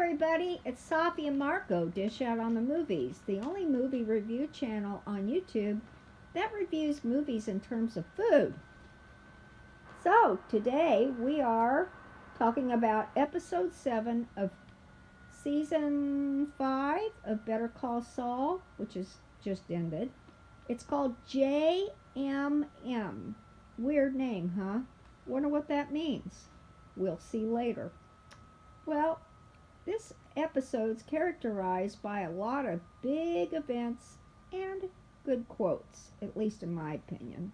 everybody, it's Sophie and Marco Dish Out on the Movies, the only movie review channel on YouTube that reviews movies in terms of food. So, today we are talking about episode 7 of season 5 of Better Call Saul, which is just ended. It's called JMM. Weird name, huh? Wonder what that means. We'll see later. Well, this episode's characterized by a lot of big events and good quotes, at least in my opinion.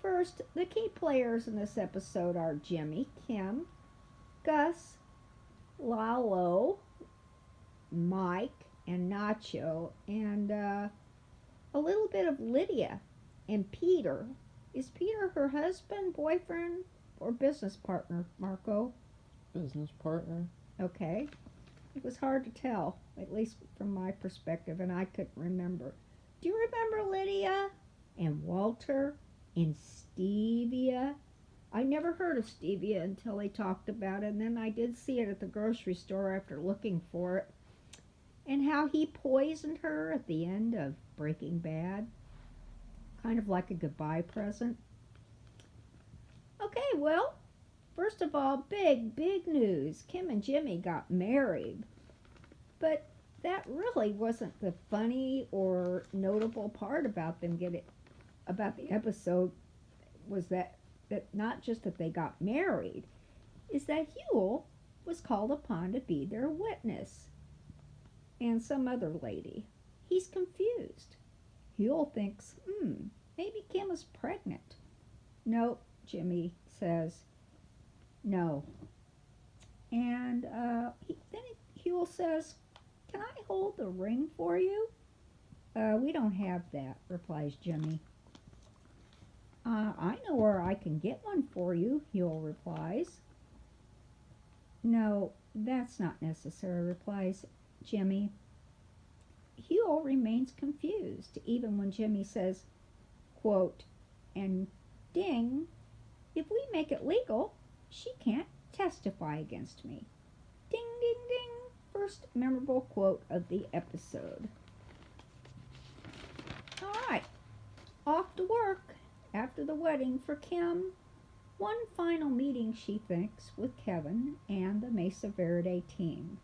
First, the key players in this episode are Jimmy, Kim, Gus, Lalo, Mike, and Nacho, and a little bit of Lydia and Peter. Is Peter her husband, boyfriend, or business partner, Marco? Business partner. Okay. It was hard to tell, at least from my perspective, and I couldn't remember. Do you remember Lydia and Walter and Stevia? I never heard of Stevia until they talked about it, and then I did see it at the grocery store after looking for it. And how he poisoned her at the end of Breaking Bad. Kind of like a goodbye present. Okay, well, first of all, big news. Kim and Jimmy got married. But that really wasn't the funny or notable part about them about the episode, was that not just that they got married, is that Huel was called upon to be their witness. And some other lady. He's confused. Huel thinks, maybe Kim is pregnant. No, Jimmy says, no. And then Huel says, can I hold the ring for you? We don't have that, replies Jimmy. I know where I can get one for you, Huel replies. No, that's not necessary, replies Jimmy. Huel remains confused, even when Jimmy says, quote, and ding, if we make it legal, she can't testify against me. Ding, ding, ding. First memorable quote of the episode. All right, off to work after the wedding for Kim. One final meeting, she thinks, with Kevin and the Mesa Verde team.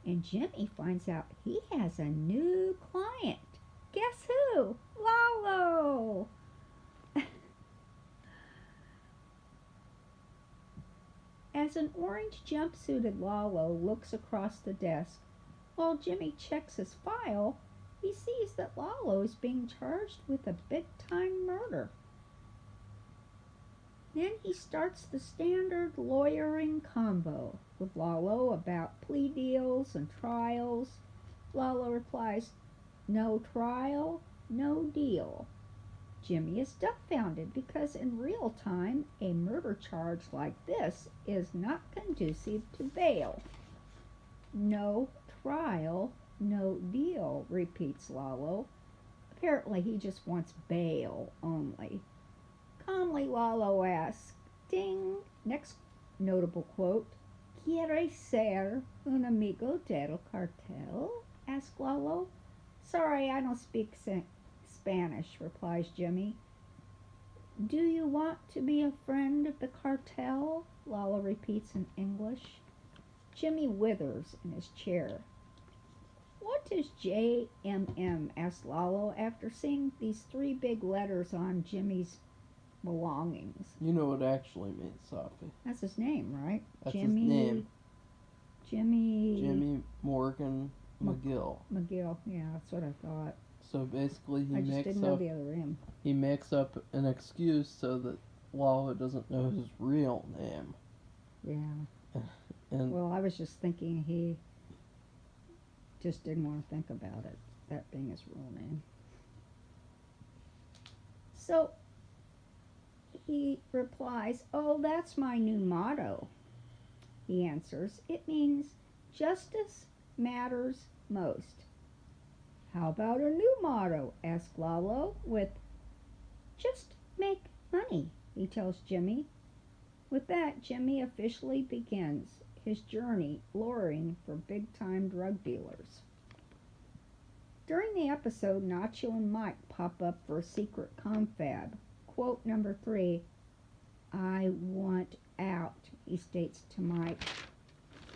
And Jimmy finds out he has a new client. Guess who? Lalo! As an orange jumpsuited Lalo looks across the desk, while Jimmy checks his file, he sees that Lalo is being charged with a big-time murder. Then he starts the standard lawyering combo with Lalo about plea deals and trials. Lalo replies, no trial, no deal. Jimmy is dumbfounded because in real time, a murder charge like this is not conducive to bail. No trial, no deal, repeats Lalo. Apparently he just wants bail only. Calmly, Lalo asks, ding, next notable quote, ¿Quieres ser un amigo del cartel? Asks Lalo. Sorry, I don't speak Spanish, replies Jimmy. Do you want to be a friend of the cartel? Lalo repeats in English. Jimmy withers in his chair. What is JMM? Asks Lalo after seeing these 3 big letters on Jimmy's belongings. You know what it actually means, Sophie. That's his name, right? That's Jimmy. His name. Jimmy Morgan McGill. McGill. Yeah, that's what I thought. So basically, I just didn't know the other M. He makes up an excuse so that Lalo doesn't know his real name. Yeah. And well, I was just thinking he just didn't want to think about it, that being his real name. So he replies, oh, that's my new motto. He answers, it means justice matters most. How about a new motto? Asks Lalo with, just make money, he tells Jimmy. With that, Jimmy officially begins his journey luring for big-time drug dealers. During the episode, Nacho and Mike pop up for a secret confab. Quote number 3, "I want out," he states to Mike.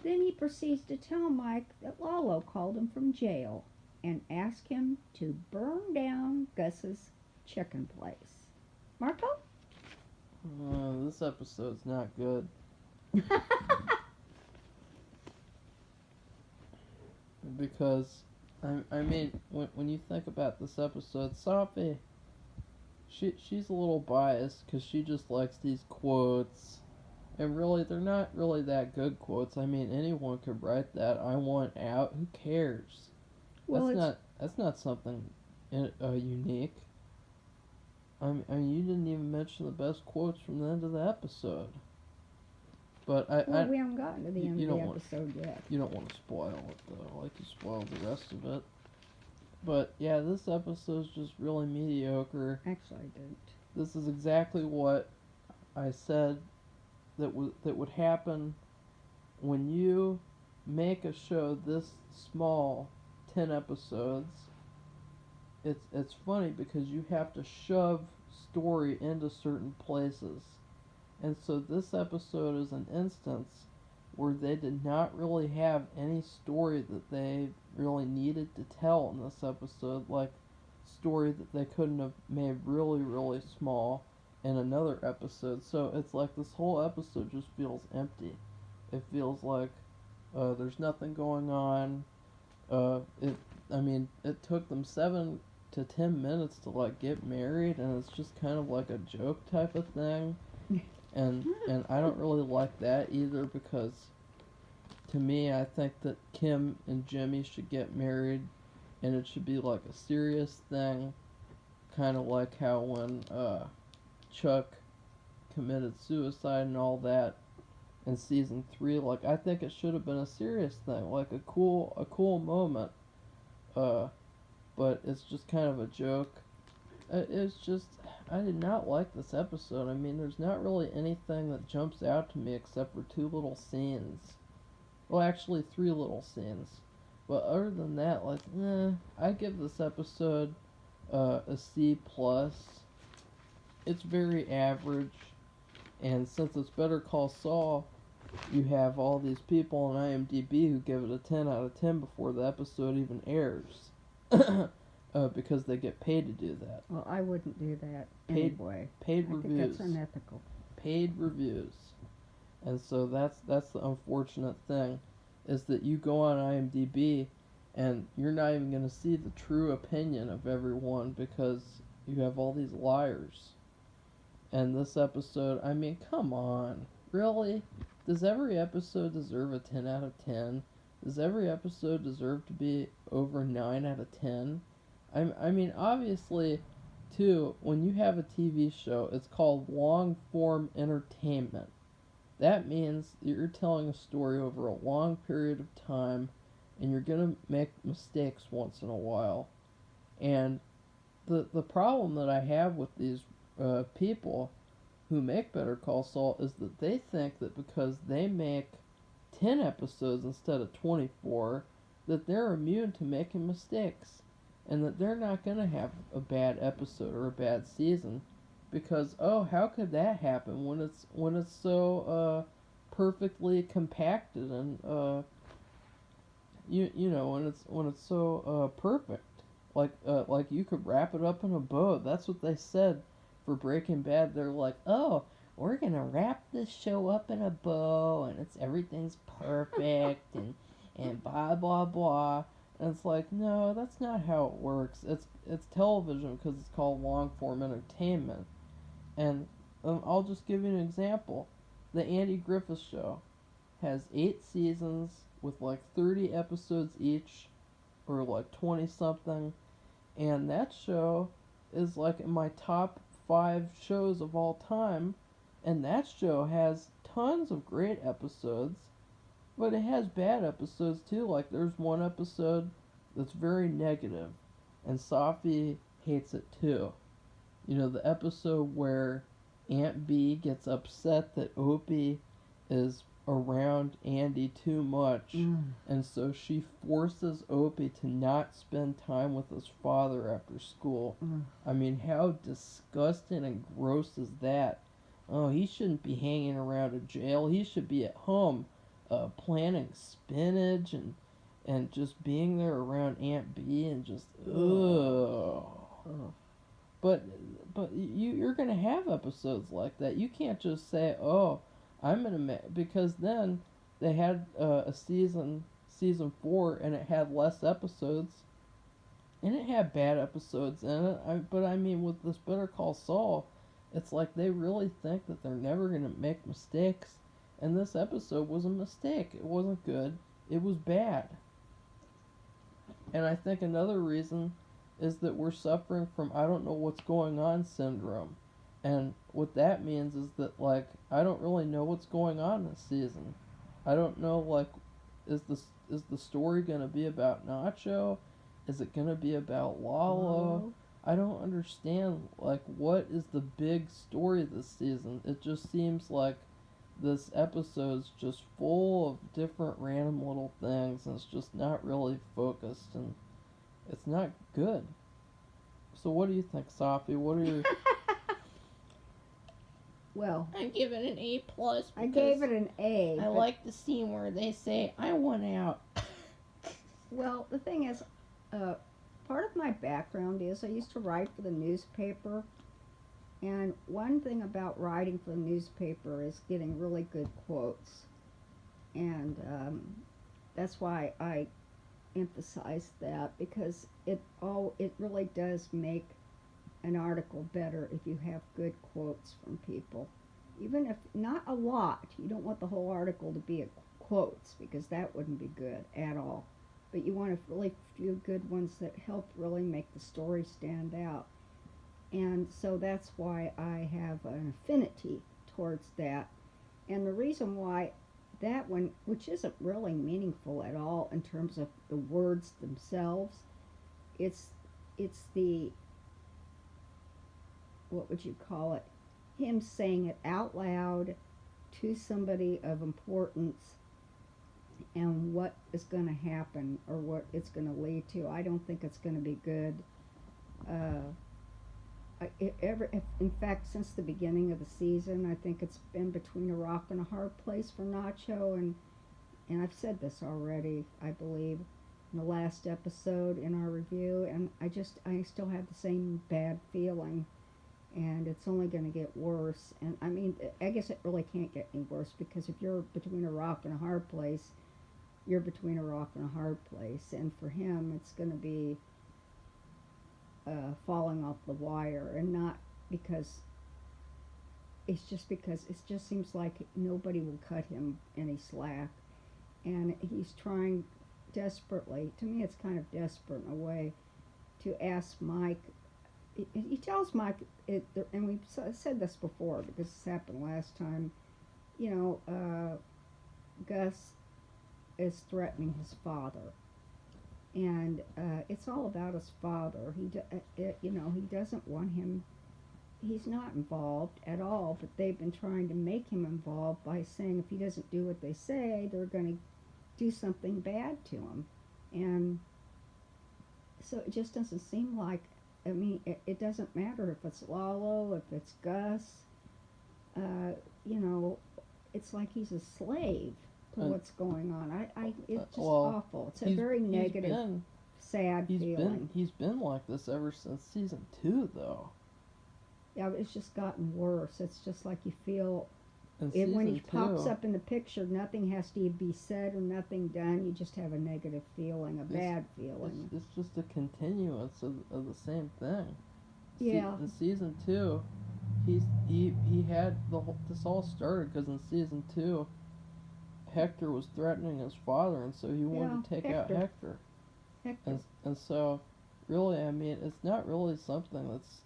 Then he proceeds to tell Mike that Lalo called him from jail and asked him to burn down Gus's chicken place. Marco? This episode's not good. Because, I mean, when you think about this episode, Sophie, she's a little biased because she just likes these quotes. And really, they're not really that good quotes. I mean, anyone could write that. "I want out." Who cares? Well, That's not something unique. I mean, you didn't even mention the best quotes from the end of the episode. But we haven't gotten to the end of the episode yet. You don't want to spoil it though, like you spoiled the rest of it. But yeah, this episode's just really mediocre. Actually, I didn't. This is exactly what I said that would happen when you make a show this small, 10 episodes. It's funny because you have to shove story into certain places. And so this episode is an instance where they did not really have any story that they really needed to tell in this episode, like story that they couldn't have made really, really small in another episode. So it's like this whole episode just feels empty. It feels like there's nothing going on. It took them 7 to 10 minutes to like get married, and it's just kind of like a joke type of thing. And I don't really like that either, because to me, I think that Kim and Jimmy should get married, and it should be like a serious thing, kind of like how when Chuck committed suicide and all that in season 3. Like, I think it should have been a serious thing, like a cool moment. But it's just kind of a joke. It's just, I did not like this episode. I mean, there's not really anything that jumps out to me except for 2 little scenes. Well, actually 3 little scenes. But other than that, like, I give this episode a C+. It's very average. And since it's Better Call Saul, you have all these people on IMDb who give it a 10 out of 10 before the episode even airs. Because they get paid to do that. Well, I wouldn't do that anyway. Paid reviews. I think that's unethical. Paid reviews. And so that's the unfortunate thing, is that you go on IMDb and you're not even going to see the true opinion of everyone because you have all these liars. And this episode, I mean, come on. Really? Does every episode deserve a 10 out of 10? Does every episode deserve to be over 9 out of 10? I mean, obviously, too, when you have a TV show, it's called long-form entertainment. That means you're telling a story over a long period of time, and you're going to make mistakes once in a while. And the problem that I have with these people who make Better Call Saul is that they think that because they make 10 episodes instead of 24, that they're immune to making mistakes, and that they're not going to have a bad episode or a bad season, because how could that happen when it's so perfectly compacted and when it's so perfect, like you could wrap it up in a bow. That's what they said for Breaking Bad. They're like, we're gonna wrap this show up in a bow, and everything's perfect, and blah blah blah. And it's like, no, that's not how it works. It's television because it's called long form entertainment. And I'll just give you an example. The Andy Griffith Show has 8 seasons with like 30 episodes each, or like 20 something, and that show is like in my top 5 shows of all time. And that show has tons of great episodes, but it has bad episodes too. Like, there's one episode that's very negative, and Sophie hates it too. You know, the episode where Aunt B gets upset that Opie is around Andy too much, and so she forces Opie to not spend time with his father after school. I mean, how disgusting and gross is that? Oh, he shouldn't be hanging around a jail. He should be at home, planting spinach and just being there around Aunt B and just ugh. Ugh. But you're gonna have episodes like that. You can't just say, "Oh, I'm gonna because then they had a season 4 and it had less episodes and it had bad episodes in it. But I mean, with this Better Call Saul, it's like they really think that they're never gonna make mistakes, and this episode was a mistake. It wasn't good. It was bad. And I think another reason is that we're suffering from I don't know what's going on syndrome. And what that means is that like I don't really know what's going on this season. I don't know like is the story going to be about Nacho? Is it going to be about Lalo? I don't understand like what is the big story this season. It just seems like this episode's just full of different random little things and it's just not really focused and it's not good. So what do you think, Sophie? What are your Well, I give it an A plus. I gave it an A. I like the scene where they say, "I want out." Well, the thing is, part of my background is I used to write for the newspaper, and one thing about writing for the newspaper is getting really good quotes, and that's why I emphasize that because it really does make an article better if you have good quotes from people, even if not a lot. You don't want the whole article to be quotes because that wouldn't be good at all. But you want a really few good ones that help really make the story stand out. And so that's why I have an affinity towards that. And the reason why that one, which isn't really meaningful at all in terms of the words themselves, it's the, what would you call it, him saying it out loud to somebody of importance and what is going to happen or what it's going to lead to. I don't think it's going to be good. In fact, since the beginning of the season, I think it's been between a rock and a hard place for Nacho, and I've said this already, I believe, in the last episode in our review, and I still have the same bad feeling, and it's only going to get worse. And I mean, I guess it really can't get any worse because if you're between a rock and a hard place, you're between a rock and a hard place, and for him, it's going to be falling off the wire, and not because it just seems like nobody will cut him any slack, and he's trying desperately. To me, it's kind of desperate in a way to ask Mike. He tells Mike, and we've said this before because this happened last time. Gus is threatening his father, and it's all about his father. He doesn't want him. He's not involved at all, but they've been trying to make him involved by saying if he doesn't do what they say, they're going to do something bad to him. And so it just doesn't seem like, I mean, it doesn't matter if it's Lalo, if it's Gus, it's like he's a slave to what's going on. It's just awful. It's a very negative, sad feeling. He's been like this ever since season 2, though. Yeah, it's just gotten worse. It's just like you feel when he pops up in the picture, nothing has to be said or nothing done. You just have a negative feeling, bad feeling. It's just a continuance of the same thing. Yeah. The season 2, he had this all started because in season 2, Hector was threatening his father, and so he wanted to take out Hector. And so, really, I mean, it's not really something that's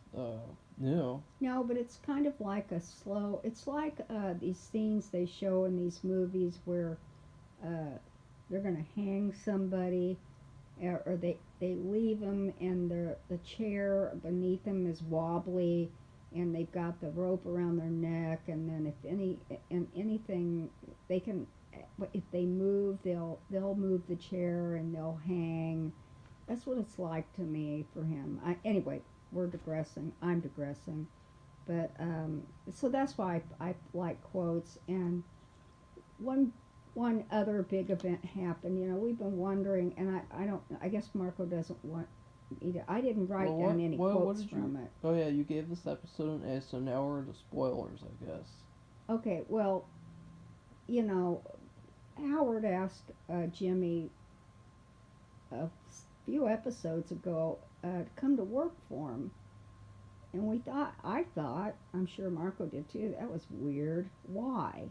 new. No, but it's kind of like it's like these scenes they show in these movies where they're going to hang somebody, or they leave them and the chair beneath them is wobbly, and they've got the rope around their neck, and then anything they can, if they move, they'll move the chair and they'll hang. That's what it's like to me for him. Anyway, we're digressing. I'm digressing, but so that's why I like quotes. And one other big event happened. We've been wondering, and I don't. I guess Marco doesn't want me to. I didn't write down any quotes from it. Oh yeah, you gave this episode an A, so now we're into spoilers, I guess. Okay, well, Howard asked Jimmy a few episodes ago to come to work for him. And I thought, I'm sure Marco did too, that was weird. Why?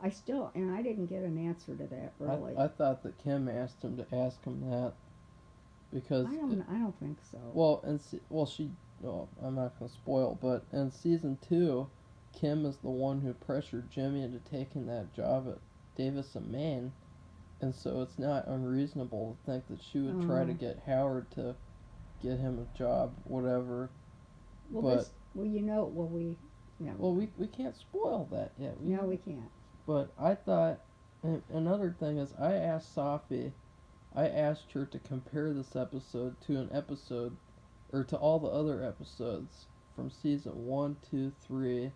I didn't get an answer to that, really. I thought that Kim asked him to ask him that because I don't think so. Well, I'm not going to spoil, but in season 2, Kim is the one who pressured Jimmy into taking that job at Davis and Maine, and so it's not unreasonable to think that she would try to get Howard to get him a job, whatever. Well, we can't spoil that yet. No, we can't. But I thought, and another thing is, I asked her to compare this episode to an episode, or to all the other episodes from season 1, 2, 3.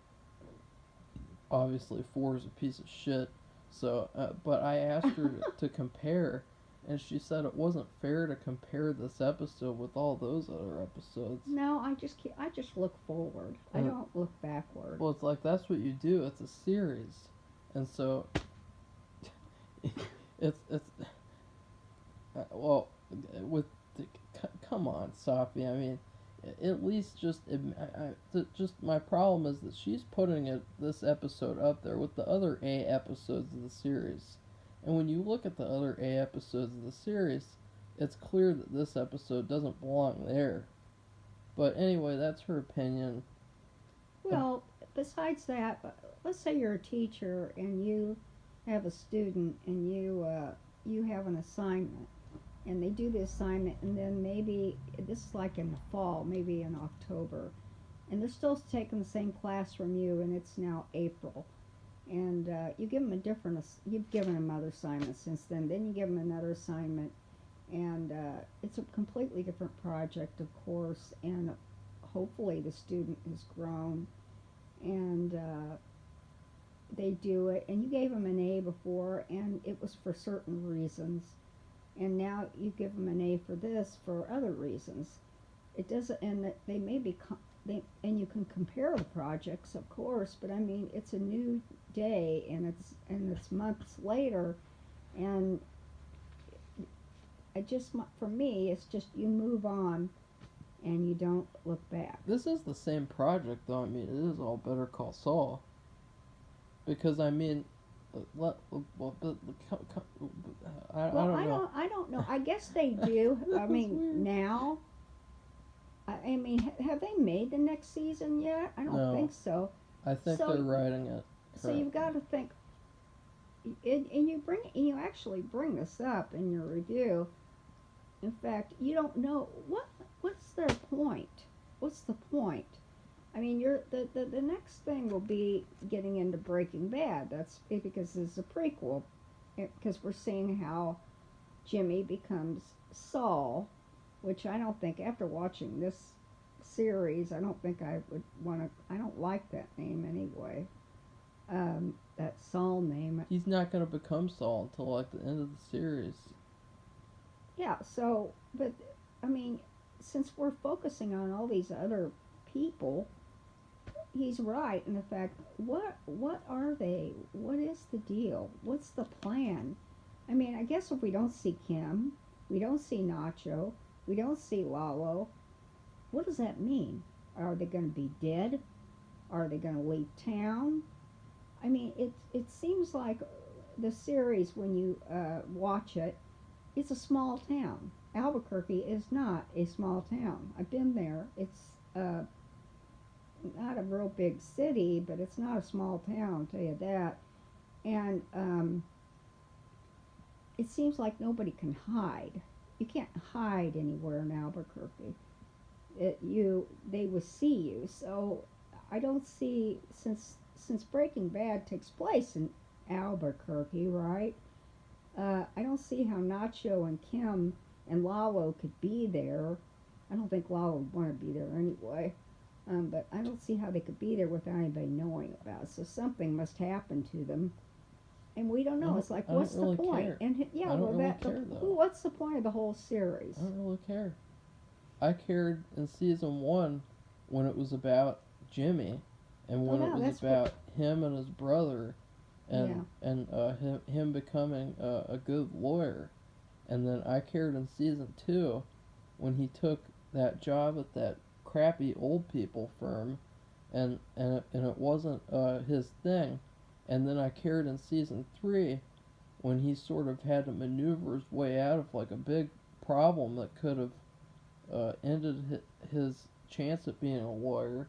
Obviously, 4 is a piece of shit. So, but I asked her to compare, and she said it wasn't fair to compare this episode with all those other episodes. No, I just look forward. I don't look backward. Well, it's like that's what you do. It's a series, and so it's well, with come on, Sophie. I mean, at least just my problem is that she's putting this episode up there with the other A episodes of the series, and when you look at the other A episodes of the series, it's clear that this episode doesn't belong there. But anyway, that's her opinion. Well, besides that, let's say you're a teacher and you have a student and you have an assignment, and they do the assignment, and then maybe this is like in the fall, maybe in October, and they're still taking the same class from you, and it's now April, and you've given them other assignments since then. Then you give them another assignment, and it's a completely different project, of course, and hopefully the student has grown, and they do it, and you gave them an A before, and it was for certain reasons. And now you give them an A for this for other reasons. It doesn't, and that they may be, and you can compare the projects, of course. But I mean, it's a new day, and it's months later, and for me, it's just you move on, and you don't look back. This is the same project, though. I mean, it is all Better Call Saul. Because I mean. I don't know. I guess they do. I mean, now. I mean, have they made the next season yet? I don't think so. I think they're writing it. So you've got to think, and you actually bring this up in your review. In fact, you don't know what's their point. What's the point? I mean, the next thing will be getting into Breaking Bad. That's because it's a prequel, because we're seeing how Jimmy becomes Saul, which I don't think, after watching this series, I don't think I would want to. I don't like that name anyway. That Saul name. He's not going to become Saul until like the end of the series. Yeah. So, but I mean, since we're focusing on all these other people. He's right in the fact, what are they? What is the deal? What's the plan? I mean, I guess if we don't see Kim, we don't see Nacho, we don't see Lalo, what does that mean? Are they going to be dead? Are they going to leave town? I mean, it seems like the series, when you watch it, it's a small town. Albuquerque is not a small town. I've been there. It's not a real big city, but it's not a small town, I'll tell you that. And it seems like nobody can hide. You can't hide anywhere in Albuquerque. They will see you. So I don't see, since Breaking Bad takes place in Albuquerque, right? I don't see how Nacho and Kim and Lalo could be there. I don't think Lalo would want to be there anyway. But I don't see how they could be there without anybody knowing about it. So something must happen to them, and we don't know. It's like, I don't what's really the point? care. And yeah, I don't well, really care, though. what's the point of the whole series? I don't really care. I cared in season 1 when it was about Jimmy, and when Oh, it no, was that's about him and his brother, and him becoming a good lawyer, and then I cared in season 2 when he took that job at that crappy old people firm, and it wasn't his thing, and then I cared in season 3 when he sort of had to maneuver his way out of like a big problem that could have ended his chance at being a lawyer,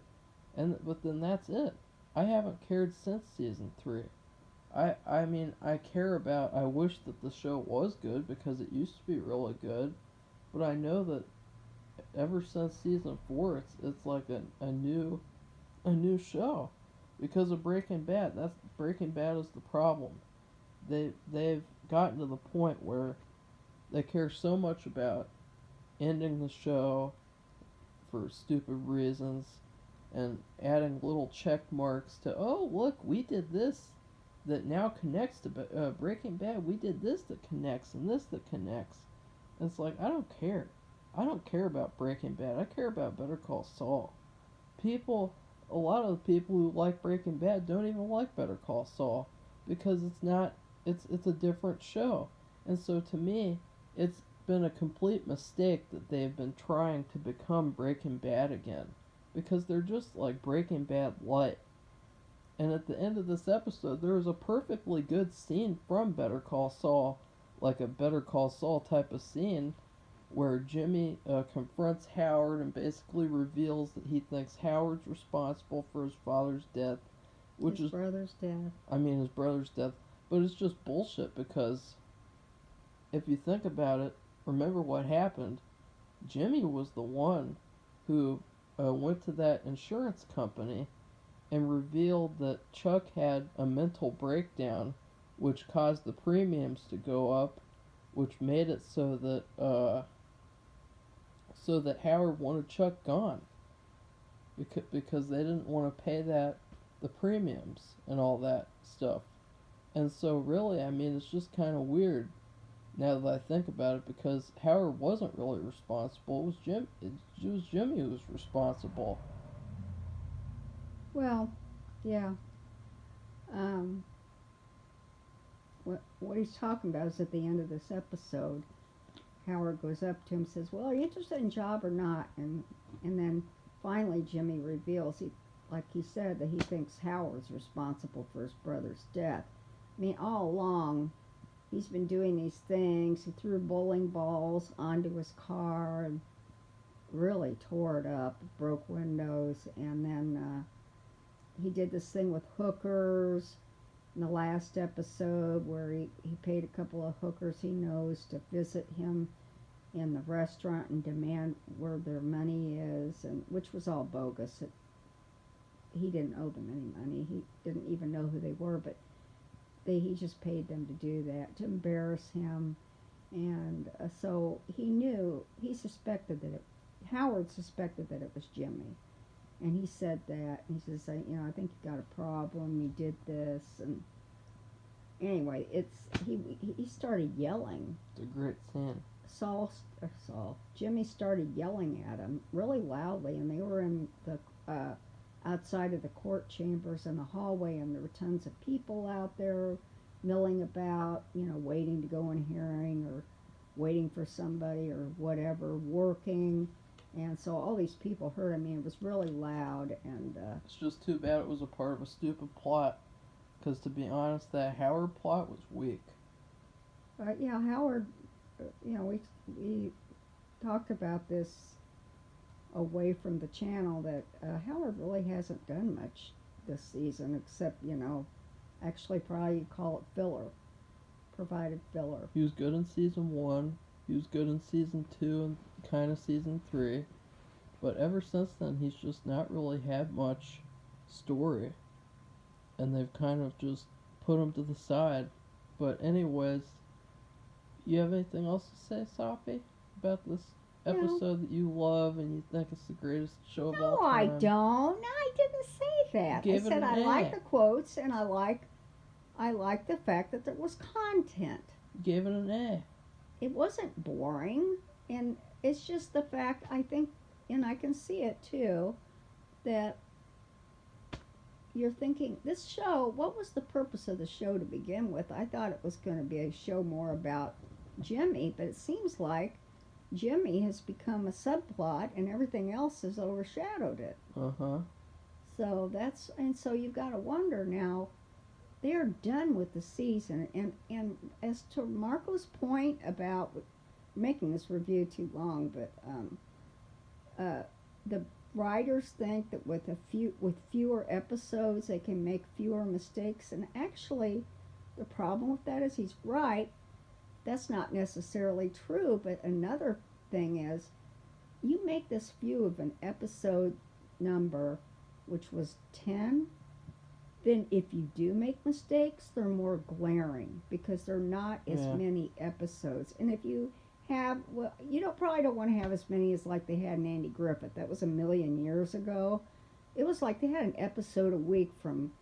but then that's it. I haven't cared since season 3. I mean, I care about. I wish that the show was good because it used to be really good, but I know that ever since season 4, it's like a new show because of Breaking Bad. That's Breaking Bad is the problem. They've gotten to the point where they care so much about ending the show for stupid reasons and adding little check marks to, oh look, we did this that now connects to Breaking Bad. We did this that connects and this that connects. And it's like, I don't care. I don't care about Breaking Bad. I care about Better Call Saul. A lot of the people who like Breaking Bad don't even like Better Call Saul because it's not. It's a different show. And so to me, it's been a complete mistake that they've been trying to become Breaking Bad again, because they're just like Breaking Bad light. And at the end of this episode, there was a perfectly good scene from Better Call Saul, like a Better Call Saul type of scene, where Jimmy confronts Howard and basically reveals that he thinks Howard's responsible for his father's death, which His is brother's death. I mean his brother's death, but it's just bullshit because if you think about it, remember what happened. Jimmy was the one who went to that insurance company and revealed that Chuck had a mental breakdown, which caused the premiums to go up, which made it so that Howard wanted Chuck gone because they didn't want to pay the premiums and all that stuff. And so really, I mean, it's just kind of weird now that I think about it, because Howard wasn't really responsible. It was Jimmy who was responsible. Well, yeah. Um, what he's talking about is at the end of this episode, Howard goes up to him and says, "Well, are you interested in job or not?" And then finally Jimmy reveals, like he said, that he thinks Howard's responsible for his brother's death. I mean, all along, he's been doing these things. He threw bowling balls onto his car and really tore it up, broke windows, and then he did this thing with hookers in the last episode where he paid a couple of hookers he knows to visit him in the restaurant and demand where their money is, and which was all bogus. He didn't owe them any money. He didn't even know who they were, but he just paid them to do that, to embarrass him. And so he suspected that Howard suspected that it was Jimmy. And he said that, and he says, I think you got a problem, you did this, and anyway, he started yelling. It's a great scene. Jimmy started yelling at him really loudly, and they were in the outside of the court chambers in the hallway, and there were tons of people out there milling about, waiting to go in hearing or waiting for somebody or whatever, working. And so all these people heard. I mean, it was really loud, and it's just too bad it was a part of a stupid plot, because to be honest, that Howard plot was weak. Yeah, Howard, we talked about this away from the channel, that Howard really hasn't done much this season except, actually probably you'd call it filler, provided filler. He was good in season 1, he was good in season 2 and kind of season 3, but ever since then he's just not really had much story, and they've kind of just put them to the side. But anyways, you have anything else to say, Sophie, about this No. episode that you love and you think it's the greatest show of all No, I time? don't. No, I didn't say that. I Gave it said an I A. like the quotes and I like the fact that there was content. You gave it an A. It wasn't boring, and it's just the fact I think, and I can see it too, that you're thinking this show. What was the purpose of the show to begin with? I thought it was going to be a show more about Jimmy, but it seems like Jimmy has become a subplot, and everything else has overshadowed it. Uh-huh. So so you've got to wonder now. They're done with the season, and as to Marco's point about making this review too long, but the writers think that with fewer episodes they can make fewer mistakes, and actually the problem with that is he's right. That's not necessarily true, but another thing is you make this view of an episode number, which was 10, then if you do make mistakes, they're more glaring because they're not as Yeah. many episodes. And if you have, well, probably don't want to have as many as like they had in Andy Griffith. That was a million years ago. It was like they had an episode a week from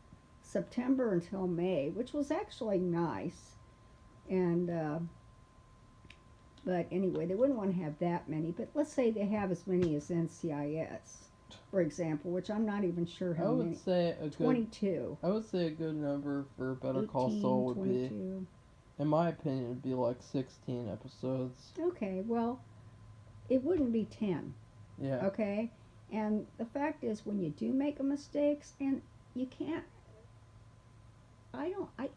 September until May, which was actually nice. And but anyway, they wouldn't want to have that many. But let's say they have as many as NCIS, for example, which I'm not even sure I how would many. say a good 22. I would say a good number for Better Call 18, Saul would 22. be, in my opinion, would be like 16 episodes. Okay, well, it wouldn't be 10, Yeah. okay? And the fact is, when you do make a mistakes, and you can't,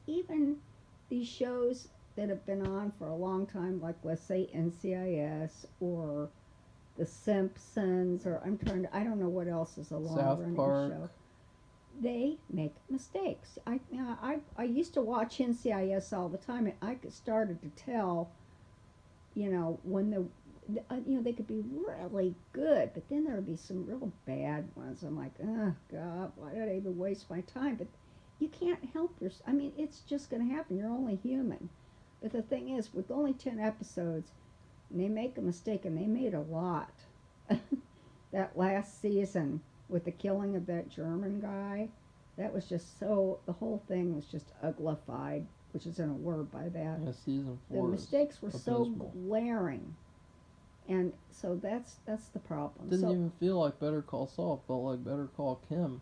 even these shows that have been on for a long time, like let's say NCIS or The Simpsons, or I don't know what else is a long South running Park. show. They make mistakes. I used to watch NCIS all the time, and I started to tell, when they could be really good, but then there would be some real bad ones. I'm like, oh God, why did I even waste my time? But you can't help yourself. I mean, it's just going to happen. You're only human. But the thing is, with only 10 episodes, and they make a mistake, and they made a lot. That last season with the killing of that German guy, that was just so, the whole thing was just uglified, which isn't a word by that. Yeah, season The 4 mistakes were is so abysmal. glaring, and so that's the problem. Didn't so even feel like Better Call Saul. It felt like Better Call Kim.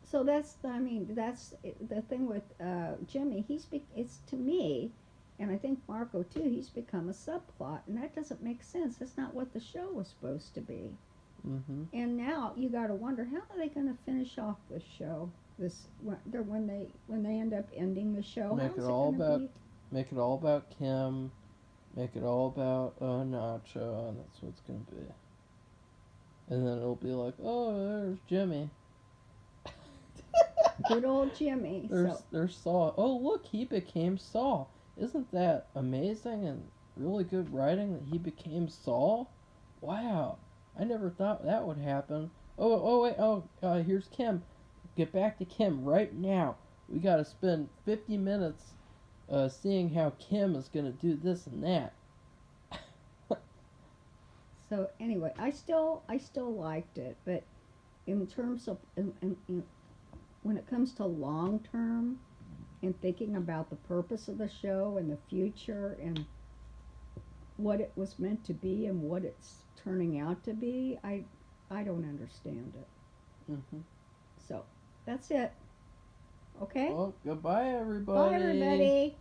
so that's the thing with Jimmy. It's to me, and I think Marco too. He's become a subplot, and that doesn't make sense. That's not what the show was supposed to be. Mm-hmm. And now you got to wonder, how are they going to finish off this show? When they end up ending the show, Make how's it all gonna about be? Make it all about Kim. Make it all about Nacho, and that's what it's gonna be. And then it'll be like, oh, there's Jimmy. Good old Jimmy. There's Saul. Oh, look, he became Saul. Isn't that amazing and really good writing that he became Saul? Wow, I never thought that would happen. Wait, here's Kim. Get back to Kim right now. We gotta spend 50 minutes seeing how Kim is gonna do this and that. So anyway, I still liked it, but in terms of when it comes to long term and thinking about the purpose of the show and the future and what it was meant to be and what it's turning out to be, I don't understand it. Mm-hmm. So that's it. Okay. Well, goodbye, everybody. Bye, everybody.